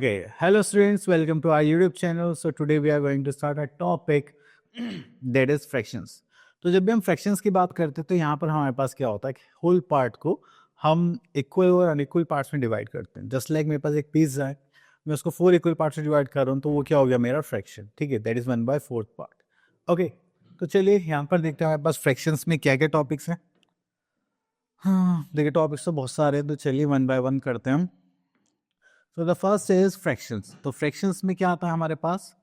Okay, hello students, welcome to our YouTube channel. So today we are going to start a topic that is fractions. तो जब भी हम fractions की बात करते हैं तो यहाँ पर हमारे पास क्या होता है कि whole part को हम equal और unequal parts में divide करते हैं. Just like मेरे पास एक पिज्जा है, मैं उसको 4 equal parts में divide कर रहा हूँ तो वो क्या हो गया मेरा fraction. ठीक है, that is 1/4 part. Okay, तो चलिए यहाँ पर देखते हैं हमारे पास fractions में क्या क्या topics हैं. हाँ देखिए topics तो बहुत सारे हैं तो चलिए 1 by 1 करते हैं हम. So the first is fractions. तो fractions में क्या आता है हमारे पास?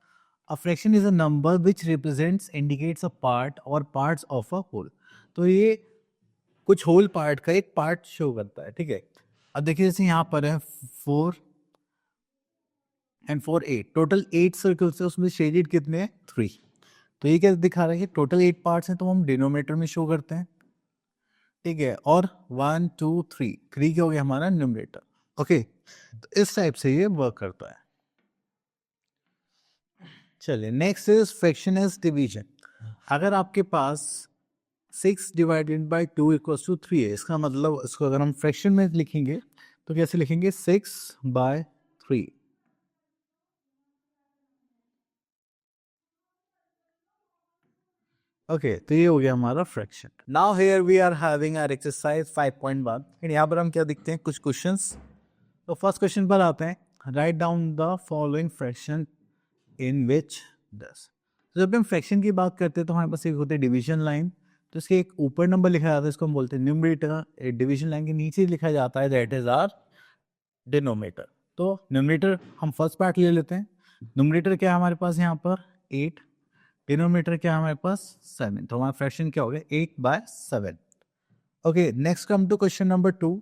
A fraction is a number which represents indicates a part or parts of a whole. तो ये कुछ whole part का एक part show करता है, ठीक है. अब देखिए जैसे यहाँ पर है 4 and 4 8. टोटल 8 सर्कल्स है, उसमें शेडेड कितने हैं? 3. तो ये क्या दिखा रहा है कि टोटल 8 पार्ट्स हैं तो हम डिनोमिनेटर में शो करते हैं, ठीक है. और 1 2 3 3 क्या हो गया हमारा न्यूमरेटर. ओके, तो इस टाइप से ये वर्क करता है. चलिए next is fraction as division. अगर आपके पास 6 डिवाइडेड बाई 2 इक्वल्स टू 3 है, इसका मतलब इसको अगर हम फ्रैक्शन में लिखेंगे तो कैसे लिखेंगे? 6/3. ओके, तो ये हो गया हमारा fraction. Now here we are having our exercise 5.1 and यहाँ पर हम क्या दिखते हैं कुछ क्वेश्चंस. तो फर्स्ट क्वेश्चन पर आते हैं. Write down the following fraction in which दस. तो जब हम फ्रैक्शन की बात करते हैं तो हमारे पास एक होते हैं डिवीजन लाइन. तो इसके एक ऊपर नंबर लिखा जाता है, इसको हम बोलते हैं न्यूमरेटर. एक डिवीजन लाइन के नीचे लिखा जाता है दैट इज आर डिनोमिनेटर. तो न्यूमरेटर हम फर्स्ट पार्ट ले लेते हैं. न्यूमरेटर क्या है हमारे पास यहाँ पर? 8. डिनोमिनेटर क्या है हमारे पास? 7. तो हमारा फ्रैक्शन क्या हो गया? 8/7. Okay, next come to question number 2.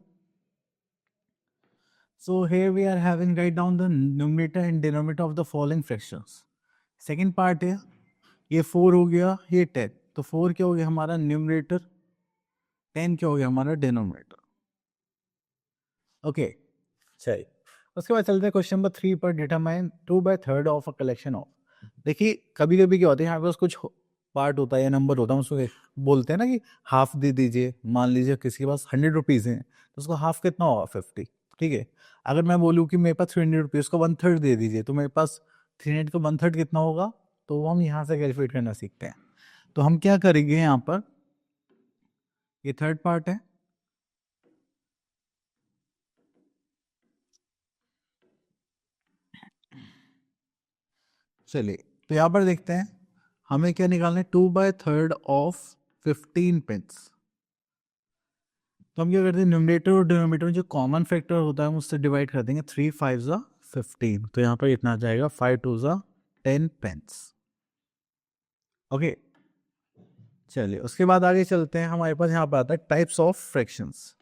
So here we are having write down the numerator and denominator of the following fractions. Second part है, ये 4 हो गया, ये 10. तो 4 क्या हो गया हमारा न्यूमरेटर, 10 क्या हो गया हमारा डिनोमिनेटर. ओके, चलिए उसके बाद चलते हैं क्वेश्चन नंबर 3 पर. Determine 2/3 of a collection of. देखिए कभी कभी क्या होता है यहाँ पे कुछ पार्ट होता है या नंबर होता है, उसको बोलते हैं ना कि हाफ दे दीजिए. मान लीजिए किसी के पास 100 रुपीज़ हैं तो उसको हाफ कितना होगा? 50. ठीक है, अगर मैं बोलूँ कि मेरे पास 300 रुपीज़ को 1/3 दे दीजिए तो मेरे पास 300 का 1/3 कितना होगा? तो वो हम यहाँ से कैलकुलेट करना सीखते हैं. तो हम क्या करेंगे यहाँ पर, ये थर्ड पार्ट है. चलिए तो यहाँ पर देखते हैं हमें क्या निकालना है. 2/3 ऑफ 15 पेंस. तो हम क्या करते हैं, न्यूमरेटर और डिनोमिनेटर में जो कॉमन फैक्टर होता है हम उससे डिवाइड कर देंगे. 3 5 ज़ा 15. तो यहाँ पर इतना आ जाएगा 5 2 ज़ा 10 पेंस. ओके, चलिए उसके बाद आगे चलते हैं. हमारे पास यहाँ पर आता है टाइप्स ऑफ फ्रैक्शंस.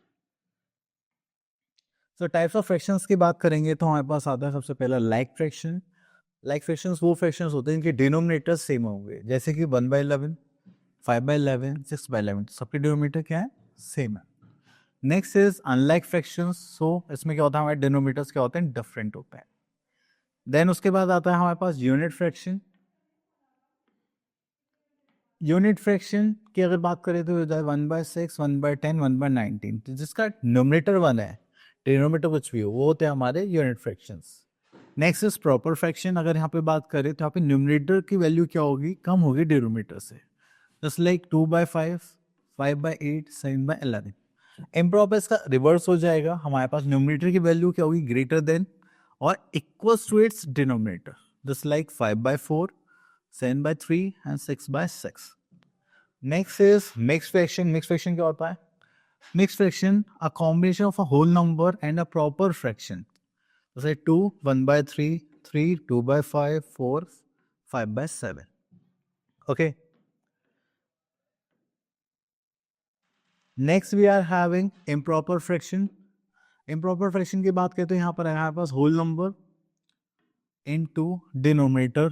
तो टाइप्स ऑफ फ्रैक्शंस की बात करेंगे तो हमारे पास आता है सबसे पहला लाइक फ्रैक्शन. लाइक फ्रैक्शंस वो फ्रैक्शंस होते हैं जिनके डिनोमिनेटर सेम होंगे, जैसे कि 1/11, 5/11, 6/11. सबके डिनोमिनेटर क्या है? सेम है. Next is unlike fractions. So इसमें क्या होता है, हमारे डिनोमिनेटर्स क्या होते हैं? डिफरेंट होते हैं. देन उसके बाद आता है हमारे पास यूनिट फ्रैक्शन. यूनिट फ्रैक्शन की अगर बात करें तो हो जाए 1/6, 1/10, 1/19. तो जिसका न्यूमरेटर 1 है, डिनोमिनेटर कुछ भी हो, वो होते हैं हमारे unit fractions. Next is proper fraction. अगर यहाँ पे बात करें तो यहाँ पे न्यूमरेटर की वैल्यू क्या होगी? कम होगी डिनोमिनेटर से. Just like 2/5, 5/8, 7/11. इम्प्रॉपर इसका रिवर्स हो जाएगा. हमारे पास न्यूमरेटर की वैल्यू क्या होगी? ग्रेटर देन और equals to its denominator. Just like 5/4, 7/3 and 6/6. Next is mix fraction. Mix fraction क्या होता है? Mix fraction a combination of a whole number and a proper fraction. जैसे 2 1/3, 3 2/5, 4 5/7. Okay, next we are having improper fraction. Improper fraction की बात करें तो यहाँ पर है हमारे पास whole number into denominator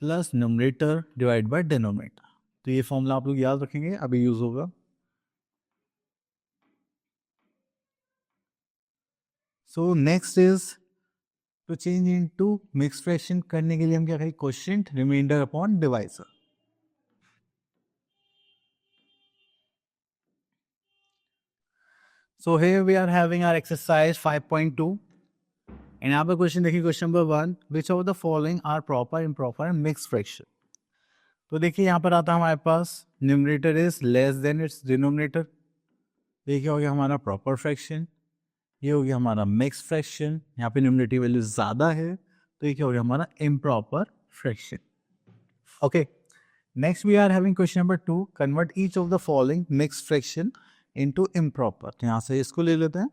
plus numerator divide by denominator. तो ये फॉर्मूला आप लोग याद रखेंगे, अभी यूज होगा. So next is to change into mix fraction करने के लिए हम क्या करें? Quotient remainder upon divisor. So here we are having our exercise 5.2 and यहाँ पे क्वेश्चन देखिए, question number 1, which of the following are proper improper and mix fraction. तो देखिए यहाँ पर आता है हमारे पास numerator is less than its denominator, देखिए हो गया हमारा प्रॉपर फ्रैक्शन, ये हो गया हमारा मिक्स फ्रैक्शन, यहाँ पे न्यूमरेटिव वैल्यू ज़्यादा है तो ये हो गया हमारा improper fraction. Okay, next we are having question number 2, convert each of the following mix fraction into improper. तो यहाँ से इसको ले लेते हैं।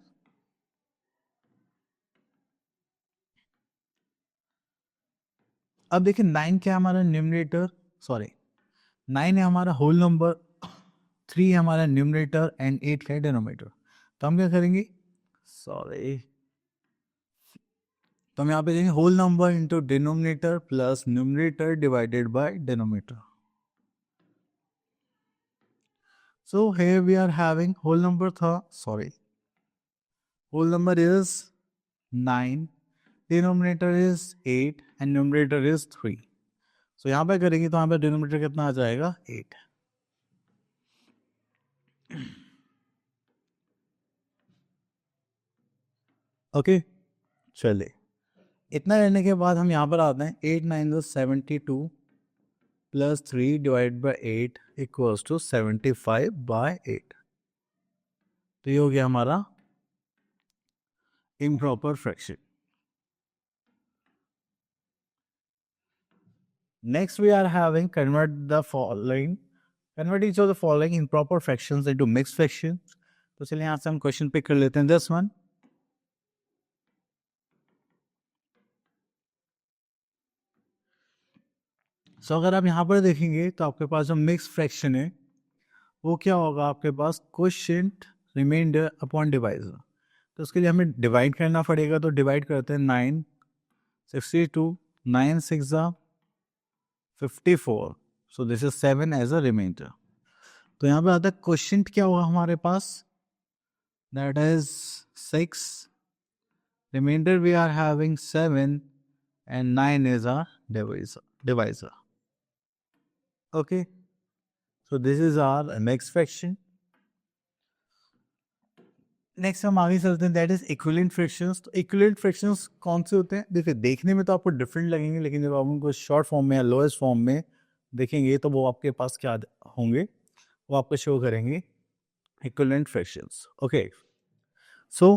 अब देखिए 9 क्या है हमारा न्यूमरेटर, सॉरी 9 है हमारा होल नंबर, 3 है हमारा न्यूमरेटर एंड 8 का डिनोमिनेटर। तो हम क्या करेंगे, सॉरी, तो हम यहाँ पे देखेंगे whole number into denominator plus numerator divided by denominator. So here we are having whole number था, sorry, whole number is 9, denominator is 8 and numerator is 3। So यहाँ पे करेंगे तो यहाँ पे डिनोमिनेटर कितना आ जाएगा, 8। ओके, चलिए इतना करने के बाद हम यहाँ पर आते हैं 8 9 72 plus 3 divide by 8 equals to 75/8। तो ये हो गया हमारा improper fraction. Next we are having convert each of the following improper fractions into mixed fraction. तो चलिए यहाँ से हम क्वेश्चन पिक कर लेते हैं, दिस वन। सो अगर आप यहाँ पर देखेंगे तो आपके पास जो मिक्स फ्रैक्शन है वो क्या होगा, आपके पास क्वोशिएंट रिमाइंडर अपॉन डिवाइजर। तो उसके लिए हमें डिवाइड करना पड़ेगा, तो डिवाइड करते हैं 9 62 9 6 54, so this is 7 as a remainder. तो यहाँ पे आता है क्वोशिएंट क्या होगा हमारे पास, that is 6, remainder we are having 7 and 9 is our divisor. Okay, so this is our next fraction. Next हम आगे चलते हैं, दैट इज इक्विवेलेंट फ्रैक्शंस। तो इक्विवेलेंट फ्रैक्शंस कौन से होते हैं, देखिए देखने में तो आपको डिफरेंट लगेंगे, लेकिन जब आप उनको शॉर्ट फॉर्म में या लोएस्ट फॉर्म में देखेंगे तो वो आपके पास क्या होंगे, वो आपको शो करेंगे इक्विवेलेंट फ्रैक्शंस। ओके, सो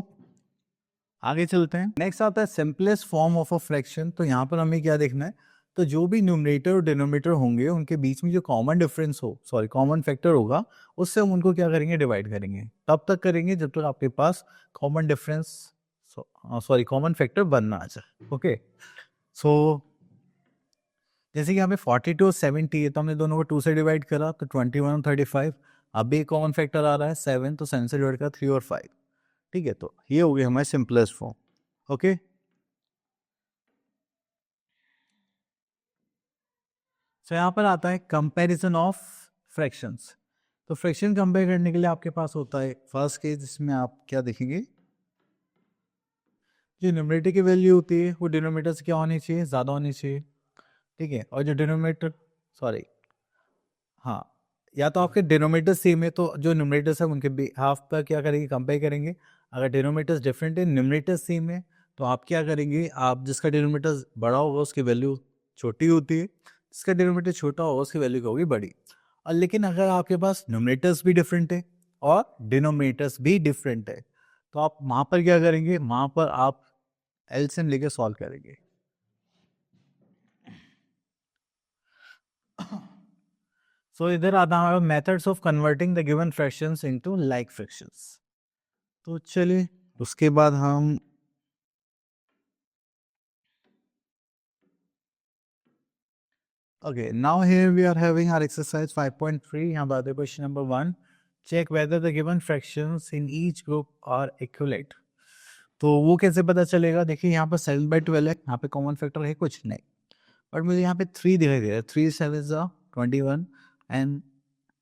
आगे चलते हैं। नेक्स्ट आता है simplest form of a fraction. तो यहाँ पर हमें क्या देखना है, तो जो भी न्यूमरेटर और डिनोमिनेटर होंगे उनके बीच में जो कॉमन डिफरेंस हो, सॉरी कॉमन फैक्टर होगा, उससे हम उनको क्या करेंगे, डिवाइड करेंगे। तब तक करेंगे जब तक आपके पास common difference, sorry common factor बनना आ जाए। ओके, सो जैसे कि यहाँ पे 42 और 70 है, तो हमने दोनों को 2 से डिवाइड करा तो 21 और 35। अब भी कॉमन फैक्टर आ रहा है 7, तो 7 से डिवाइड करा 3 और 5। ठीक है, तो ये हो गया हमारे सिंपलेस्ट फॉर्म। ओके, सो यहाँ पर आता है कंपैरिजन ऑफ फ्रैक्शंस। तो फ्रैक्शन कंपेयर करने के लिए आपके पास होता है फर्स्ट केस, जिसमें आप क्या देखेंगे, जो न्यूमरेटर की वैल्यू होती है वो डिनोमिनेटर से क्या होनी चाहिए, ज़्यादा होनी चाहिए। ठीक है, और जो डिनोमिनेटर, सॉरी, हाँ, या तो आपके डिनोमिनेटर सेम है तो जो न्यूमरेटर्स है उनके हाफ पर क्या करेंगे, कंपेयर करेंगे। अगर डिनोमिनेटर्स डिफरेंट है, न्यूमरेटर सेम है, तो आप क्या करेंगे, आप जिसका डिनोमिनेटर बड़ा होगा उसकी वैल्यू छोटी होती है, जिसका डिनोमिनेटर छोटा होगा उसकी वैल्यू क्या होगी, बड़ी। और लेकिन अगर आपके पास न्यूमरेटर्स भी डिफरेंट है और डिनोमिनेटर्स भी डिफरेंट है, तो आप वहाँ पर क्या करेंगे, वहाँ पर आप एलसीएम लेके सॉल्व करेंगे। सो इधर आता है methods of converting the given fractions into like fractions. तो चलिए उसके बाद हम okay, now here we are having our exercise 5.3. यहाँ बात है question number 1, check whether the given fractions in each group are equivalent. तो वो कैसे पता चलेगा, देखिए यहाँ पर 7/12 है, यहाँ पे कॉमन फैक्टर है कुछ नहीं, बट मुझे यहाँ पे 3 दिखाई दे रहा है, 3 7 21 एंड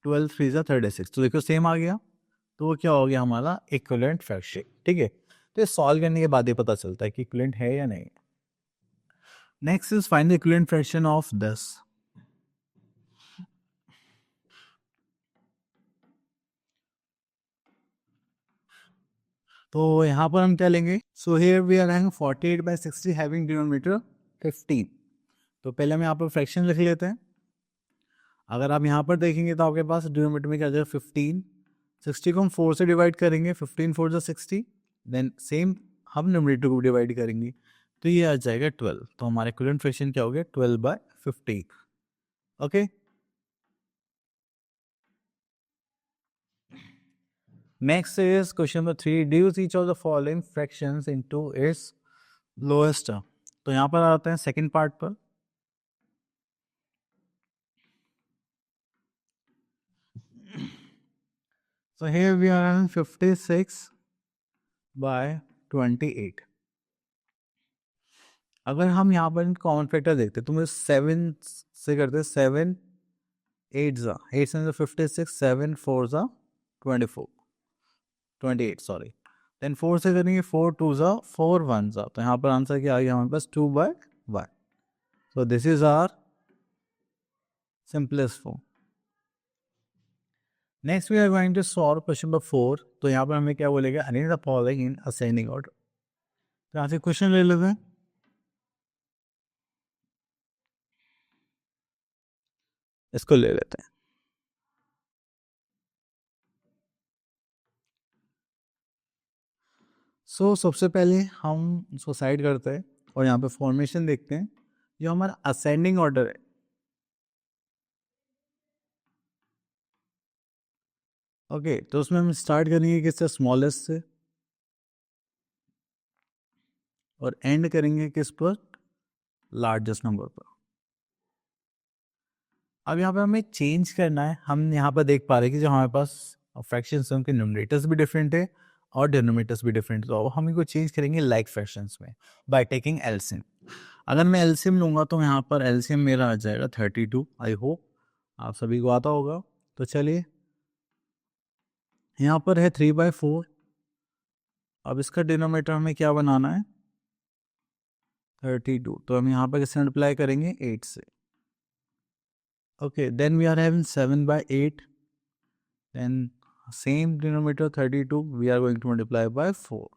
12 3 36। तो देखो सेम आ गया, तो वो क्या हो गया हमारा इक्विवेलेंट फ्रैक्शन। ठीक है, तो ये सॉल्व करने के बाद ही पता चलता है कि इक्विवेलेंट है या नहीं। Next is find the equivalent fraction of this. तो यहाँ पर हम क्या लेंगे, so here we are having 48/60 having denominator 15। तो पहले हम यहाँ पर फ्रैक्शन लिख लेते हैं। अगर आप यहाँ पर देखेंगे तो आपके पास डिनोमिनेटर में क्या जाएगा 15, 60 को हम 4 से डिवाइड करेंगे, 15 4 जा 60, देन सेम हम न्यूमरेटर को डिवाइड करेंगे तो ये आ जाएगा 12। तो हमारे इक्विवेलेंट फ्रैक्शन क्या हो गया 12/15। Okay, next is question number 3, reduce each of the following fractions into its lowest term। तो यहाँ पर आते हैं सेकंड पार्ट पर। So here we are having 56/28। अगर हम यहाँ पर कॉमन फैक्टर देखते तो मुझे 7 से करते, 7 8 जा 8 से 56, 7 4 जा 24 28 सॉरी, देन 4 से करेंगे 4 2 जा 4 1 जा, तो यहाँ पर आंसर क्या आ गया हमारे पास 2/1। So this is our simplest form. Next we are going to solve question number 4। तो यहाँ पर हमें क्या बोलेगा, arrange the following in ascending order. तो यहाँ से क्वेश्चन ले लेते हैं। इसको ले लेते हैं। सबसे पहले हम इसको साइड करते हैं और यहाँ पे फॉर्मेशन देखते हैं जो हमारा असेंडिंग ऑर्डर है। ओके, तो उसमें हम स्टार्ट करेंगे किससे, स्मॉलेस्ट से, और एंड करेंगे किस पर, लार्जेस्ट नंबर पर। अब यहाँ पे हमें चेंज करना है। हम यहाँ पर देख पा रहे हैं कि जो हमारे पास फ्रैक्शंस हैं उनके न्यूमरेटर्स भी डिफरेंट है और डिनोमिनेटर्स भी डिफरेंट है। तो अब हम इनको चेंज करेंगे लाइक फ्रैक्शंस में बाय टेकिंग एलसीएम। अगर मैं एलसीएम लूंगा तो यहाँ पर एलसीएम मेरा आ जाएगा 32। आई होप आप सभी को आता होगा। तो चलिए, यहाँ पर है 3/4। अब इसका डिनोमिनेटर हमें क्या बनाना है, 32। तो हम यहाँ पर किससे मल्टीप्लाई करेंगे, 8 से। Okay, then we are having 7/8, then same denominator 32 we are going to multiply by 4.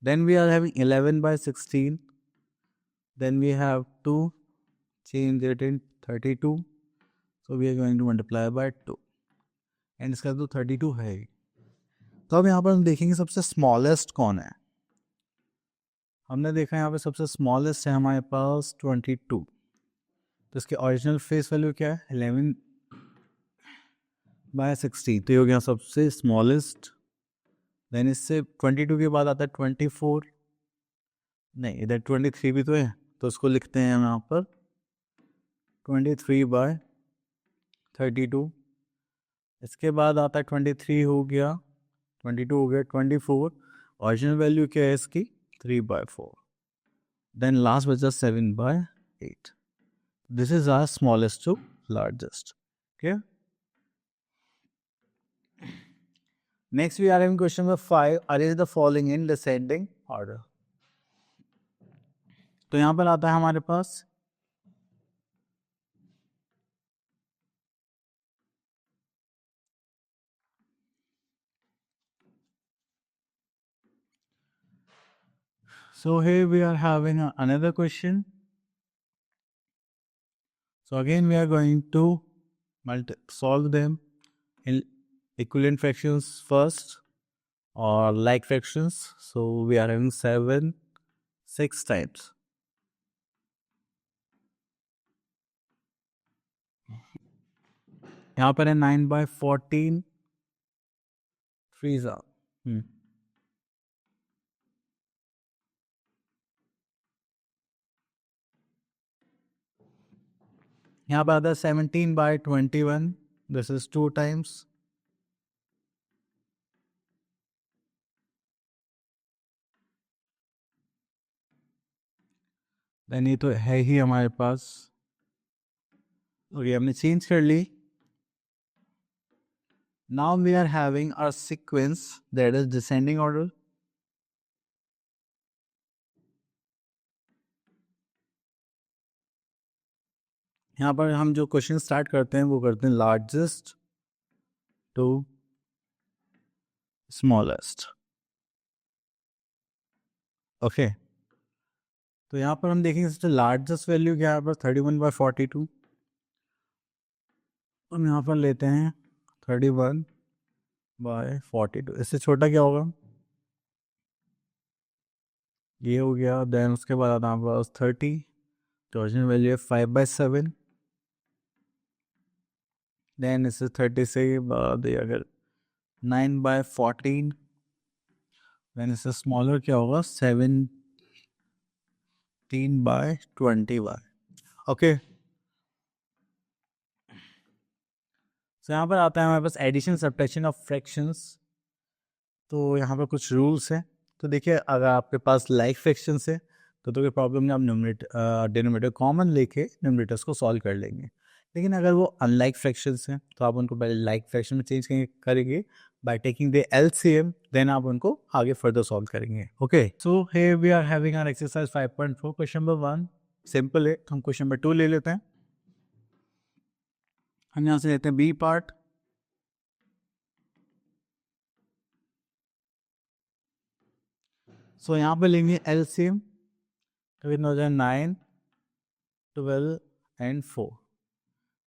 Then we are having 11/16, then we have to change it in 32, so we are going to multiply by 2, and इसका तो 32 है ही। तो अब यहाँ पर हम देखेंगे सबसे स्मॉलेस्ट कौन है। हमने देखा यहाँ पे सबसे स्मॉलेस्ट है हमारे पास 22। तो इसके ओरिजिनल फेस वैल्यू क्या है, 11/16। तो ये हो गया सबसे स्मॉलेस्ट। देन इससे 22 के बाद आता है 24, नहीं इधर 23 भी तो है, तो इसको लिखते हैं हम यहाँ पर 23/32। इसके बाद आता है 23 हो गया, 22 हो गया, 24। ओरिजिनल वैल्यू क्या है इसकी, 3/4। देन लास्ट बचा 7/8। This is our smallest to largest. Okay, next we are having question number 5, arrange the following in descending order. तो यहाँ पर आता है हमारे पास so here we are having another question. So again we are going to solve them in equivalent fractions first or like fractions. So we are having 7 6 times. यहाँ पर है 9/14 3 यहाँ पर आता है 17/21, this is 2 times. देन ये तो है ही हमारे पास। ओके, हमने चेंज कर ली। Now we are having our sequence that is descending order. यहाँ पर हम जो क्वेश्चन स्टार्ट करते हैं वो करते हैं लार्जेस्ट टू स्मॉलेस्ट। ओके, तो यहाँ पर हम देखेंगे सबसे लार्जेस्ट वैल्यू क्या है, पर 31/42। हम यहाँ पर लेते हैं 31/42। इससे छोटा क्या होगा, ये हो गया। देन उसके बाद आता है हमारे पास 30, तो ओरिजिनल वैल्यू है 5/7। देन इससे 30 से बाद ये अगर 9/14, देन इससे स्मॉलर क्या होगा, 17/21। ओके, तो यहाँ पर आता है हमारे पास एडिशन सब्ट्रैक्शन ऑफ फ्रैक्शंस। तो यहाँ पर कुछ रूल्स हैं। तो देखिए, अगर आपके पास लाइक फ्रैक्शंस है तो कोई प्रॉब्लम नहीं, आप डिनोमिनेटर कॉमन लेके न्यूमरेटर्स को सॉल्व कर लेंगे। लेकिन अगर वो अनलाइक फ्रैक्शंस हैं तो आप उनको पहले लाइक फ्रैक्शन में चेंज करेंगे by taking the LCM, then आप उनको आगे फर्दर सॉल्व करेंगे। Okay, so here we are having our exercise 5.4, question number 1 simple है, तो हम क्वेश्चन नंबर 2 ले लेते हैं। हम यहाँ से लेते हैं बी पार्ट। सो यहाँ पे लेंगे एलसीएम, तो कितना हो जाए 9, 12 एंड 4।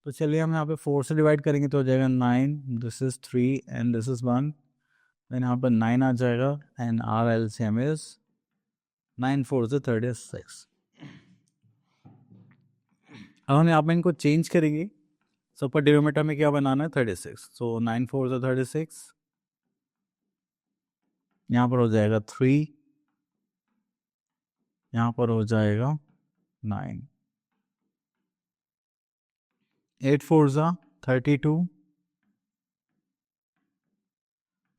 तो चलिए हम यहाँ पे 4 से डिवाइड करेंगे तो हो जाएगा 9, this is 3 and this is 1। देन यहाँ पर 9 आ जाएगा एंड आर एलसीएम इज 9 4 से 36। अब हम यहाँ पे इनको चेंज करेंगे। सो पर डिनोमिनेटर में क्या बनाना है, 36। सो 9 4 से 36, यहाँ पर हो जाएगा 3, यहाँ पर हो जाएगा 9, 8 4 ज़ा 32,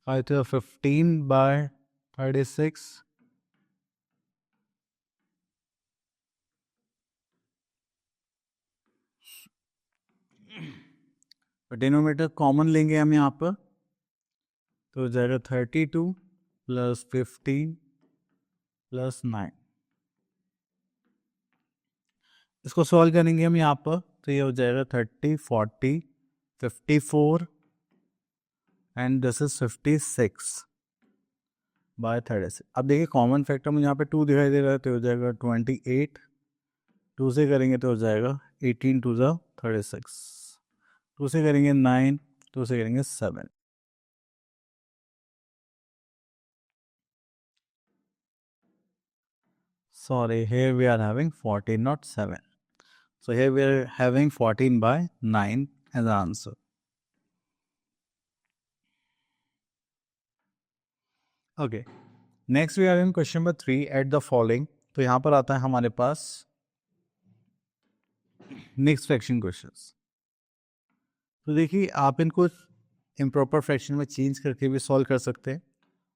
5 to 15/36, डिनोमिनेटर कॉमन लेंगे हम यहाँ पर, तो हो जाएगा 32 + 15 + 9। इसको सॉल्व करेंगे हम यहाँ पर, तो ये हो जाएगा 30 40 54 एंड दिस इज 56/36। अब देखिए कॉमन फैक्टर मुझे यहाँ पे 2 दिखाई दे रहा है, तो हो जाएगा 28। 2 से करेंगे तो हो जाएगा 18 2 ज़ा 36। 2 से करेंगे 9, 2 से करेंगे 7। Sorry, here we are having 14, not 7. So here we are having 14/9 as the answer. Okay. Next we are in question number 3 at the following. तो यहाँ पर आता है हमारे पास मिक्स फ्रैक्शन क्वेश्चंस। तो देखिए, आप इनको इम्प्रॉपर फ्रैक्शन में चेंज करके भी सॉल्व कर सकते हैं,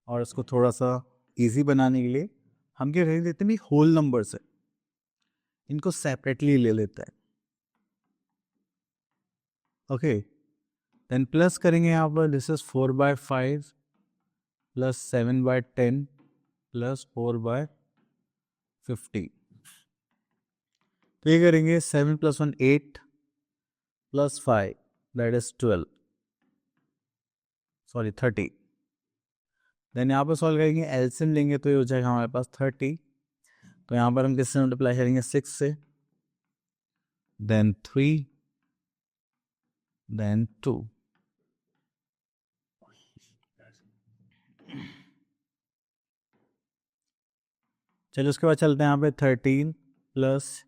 और इसको थोड़ा सा इजी बनाने के लिए हम क्या कर देते हैं, होल नंबर से इनको सेपरेटली ले लेते हैं। ओके, देन प्लस करेंगे यहाँ पर, दिस इज 4/5 + 7/10 + 4/50। तो ये करेंगे 7 + 1 8 + 5 दैट इज 12, सॉरी 30। देन यहाँ पर सॉल्व करेंगे, एलसीएम लेंगे तो ये हो जाएगा हमारे पास 30। तो यहाँ पर हम किससे मल्टीप्लाई करेंगे, 6 से, देन 3, देन 2। चलिए उसके बाद चलते हैं यहाँ पे 13 प्लस,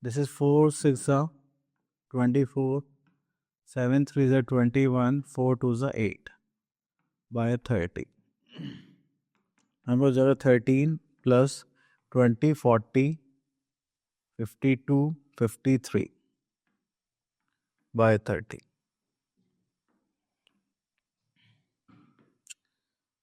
दिस इज 4 6 24, 7 3 21, 4 2 8/30। हमको जगह 13 + 20 40 52 53/30।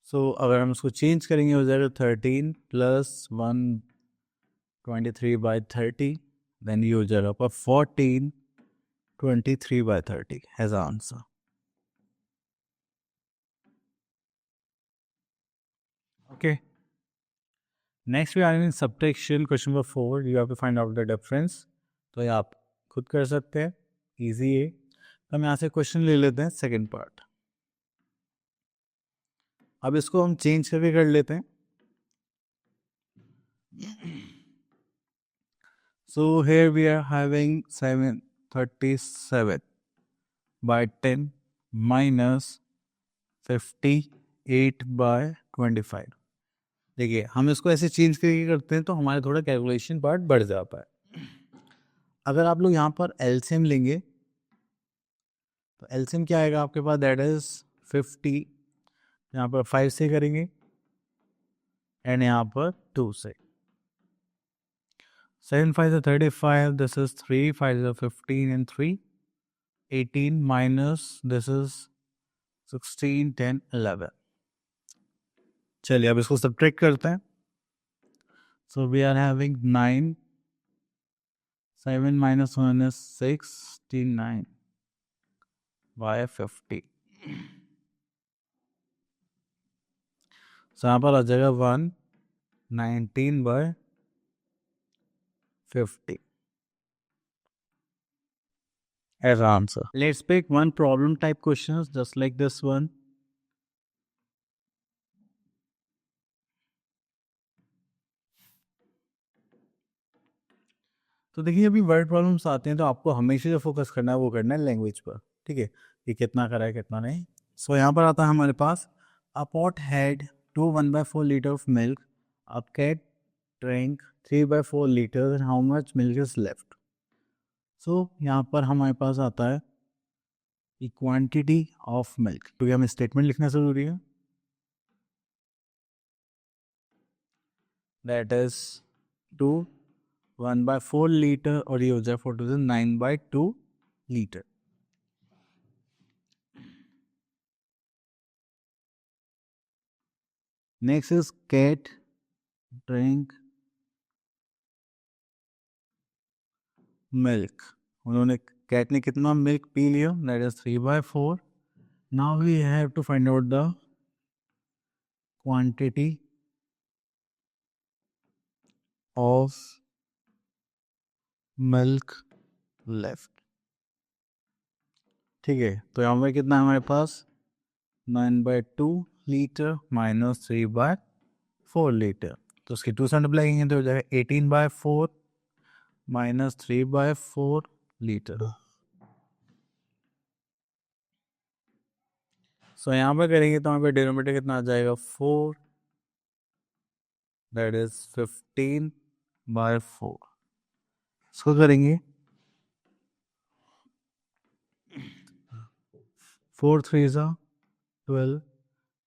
सो अगर हम उसको चेंज करेंगे हो जाएगा 13 + 123/30, देन ये हो जाएगा पर 14 23/30 as answer. Okay, next we are in subtraction, question number 4, you have to find out the difference. तो ये आप खुद कर सकते हैं, इजी है। तो हम यहाँ से क्वेश्चन ले लेते हैं सेकंड पार्ट। अब इसको हम चेंज करके कर लेते हैं. So here we are having 737 by 10 minus 58 by 25. देखिए हम इसको ऐसे चेंज करके करते हैं तो हमारे थोड़ा कैलकुलेशन पार्ट बढ़ जाता है. अगर आप लोग यहाँ पर एलसीएम लेंगे तो एलसीएम क्या आएगा आपके पास, दैट इज 50. यहाँ पर 5 से करेंगे एंड यहाँ पर 2 से. 7 5 is 35, this is 3 5 is 15 and 3 18 minus this is 16 10 11. चलिए अब इसको सब्ट्रैक्ट करते हैं. So we are having 9 7 minus 1 is 69 by 50. So यहाँ पर आ जाएगा 119 by 50 as answer. Let's pick one problem type questions just like this one. तो देखिए अभी वर्ड प्रॉब्लम्स आते हैं तो आपको हमेशा जो फोकस करना है वो करना है लैंग्वेज पर, ठीक है, कि कितना करा है कितना नहीं. सो यहाँ पर आता है हमारे पास a pot had 1/4 litre of milk, a cat drink 3/4 litre and how much milk is left. So यहाँ पर हमारे पास आता है क्वांटिटी ऑफ मिल्क, क्योंकि हमें स्टेटमेंट लिखना ज़रूरी है. दैट इज 1/4 लीटर और ये हो जाए 9/2 litre. Next is cat drink milk. उन्होंने कैट ने कितना मिल्क पी लिया, that is 3/4. Now we have to find out the quantity of milk left. ठीक है, तो यहाँ पर कितना है हमारे पास 9/2 लीटर माइनस 3/4 लीटर. तो उसकी 2 से मल्टीप्लाई करेंगे तो हो जाएगा 18/4 माइनस 3/4 लीटर. सो यहाँ पर करेंगे तो यहाँ पे डिनोमिनेटर कितना आ जाएगा 4, दैट इज 15/4. इसको करेंगे 4 3s are 12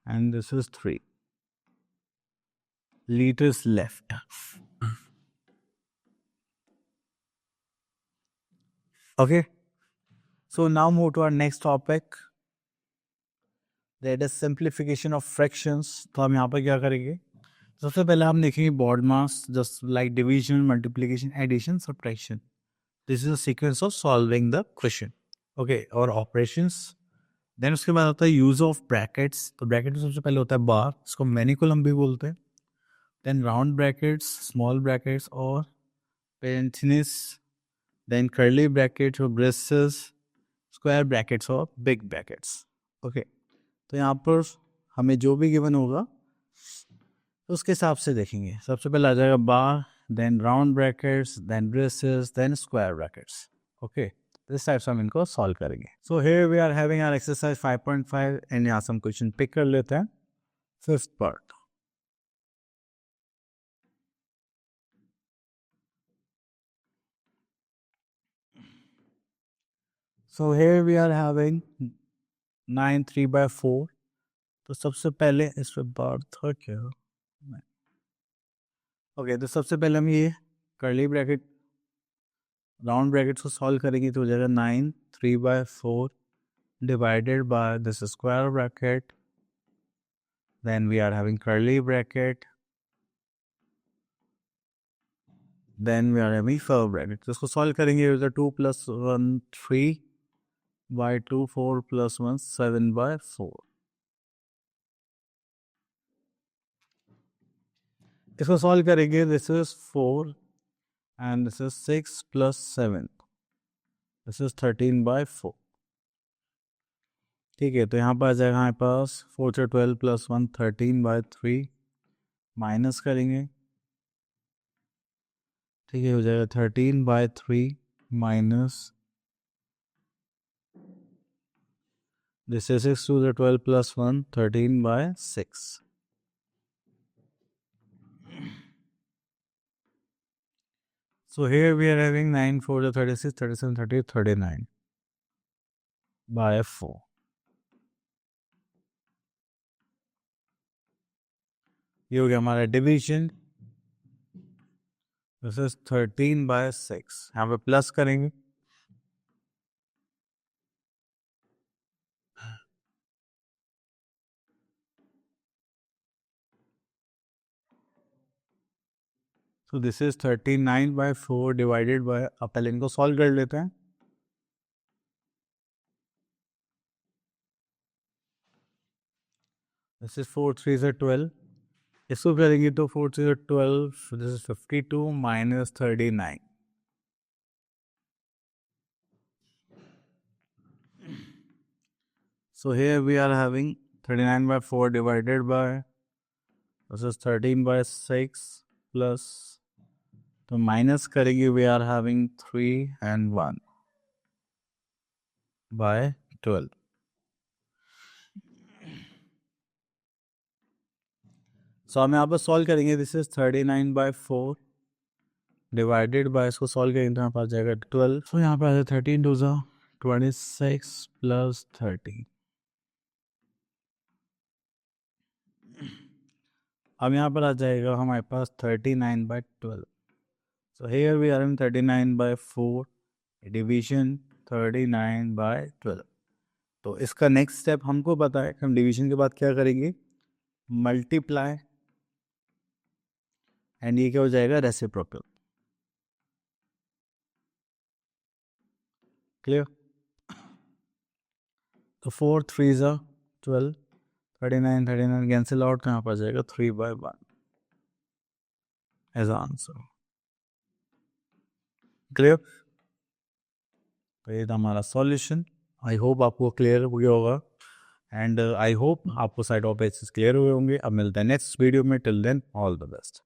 and this is 3 liters left. Okay, so now move to our next topic, that is simplification of fractions. तो हम यहाँ पर क्या करेंगे, सबसे पहले हम देखेंगे BODMAS, just like division multiplication addition subtraction. This is a sequence of solving the question, okay, और ऑपरेशंस. देन उसके बाद आता है यूज ऑफ ब्रैकेट्स. तो ब्रैकेट में सबसे पहले होता है बार, इसको मैनिकुलम भी बोलते हैं. Then round brackets, small brackets और पेरेंथेसिस, देन कर्ली ब्रैकेट्स और ब्रेसेस, स्क्वायर ब्रैकेट्स और बिग ब्रैकेट्स. ओके, तो यहाँ पर हमें जो भी गिवन होगा तो उसके हिसाब से देखेंगे. सबसे पहले आ जाएगा bar, then round brackets, then braces, then square brackets. Okay, this type से हम इनको सॉल्व करेंगे. So here we are having our exercise 5.5 and यहाँ से हम क्वेश्चन पिक कर लेते हैं. Fifth part. So here we are having 9 3/4. तो सबसे पहले इस पे बार था क्या, ओके, तो सबसे पहले हम ये कर्ली ब्रैकेट राउंड ब्रैकेट्स को सॉल्व करेंगे तो हो जाएगा 9 3/4 divided by this square bracket, then we are having curly bracket, then we are having curly bracket. तो इसको सॉल्व करेंगे, 2 + 1 3/2 4 + 1 7/4. इसको सॉल्व करेंगे, this is 4 and this is 6 + 7, this is 13/4. ठीक है, तो यहाँ पर आ जाएगा हमारे पास 4 से 12 प्लस 1 13/3 माइनस करेंगे, ठीक है, हो जाएगा 13/3 minus this is 6 to the 12 plus 1 13/6. So here we are having 9 4 the 36 37 30 39 by 4. ये हो गया हमारा डिवीजन. This is 13/6. यहाँ पे प्लस करेंगे, तो दिस इज 39/4 डिवाइडेड बाय, अब पहले इनको सॉल्व कर लेते हैं. दिस इज 4 3 से 12, इसको करेंगे तो 4 3 से 12, this is 52 minus 39. So here we are having 39/4 divided by, this is 13/6 plus, तो माइनस करेंगे, we are having 3 and 1 by 12. So हम यहाँ पर सॉल्व करेंगे, दिस इज 39/4 डिवाइडेड बाय, इसको सॉल्व करेंगे तो यहाँ पर आ जाएगा 12. सो यहाँ पर आ जाएगा 13 2 26 प्लस 30. अब यहाँ पर आ जाएगा हमारे पास 39/12. So here we are in 39/4 division 39/12. तो इसका नेक्स्ट स्टेप हमको पता है कि हम डिवीजन के बाद क्या करेंगे, मल्टीप्लाई, एंड ये क्या हो जाएगा, रेसिप्रोकल. क्लियर. तो 4 3 12, 39 39 कैंसिल आउट, कहाँ पर जाएगा 3/1 एज आंसर. क्लियर. तो ये था हमारा सॉल्यूशन. आई होप आपको क्लियर हो गया होगा, एंड आई होप आपको साइड ऑफ क्लियर हुए होंगे. अब मिलते हैं नेक्स्ट वीडियो में. Till then all the best.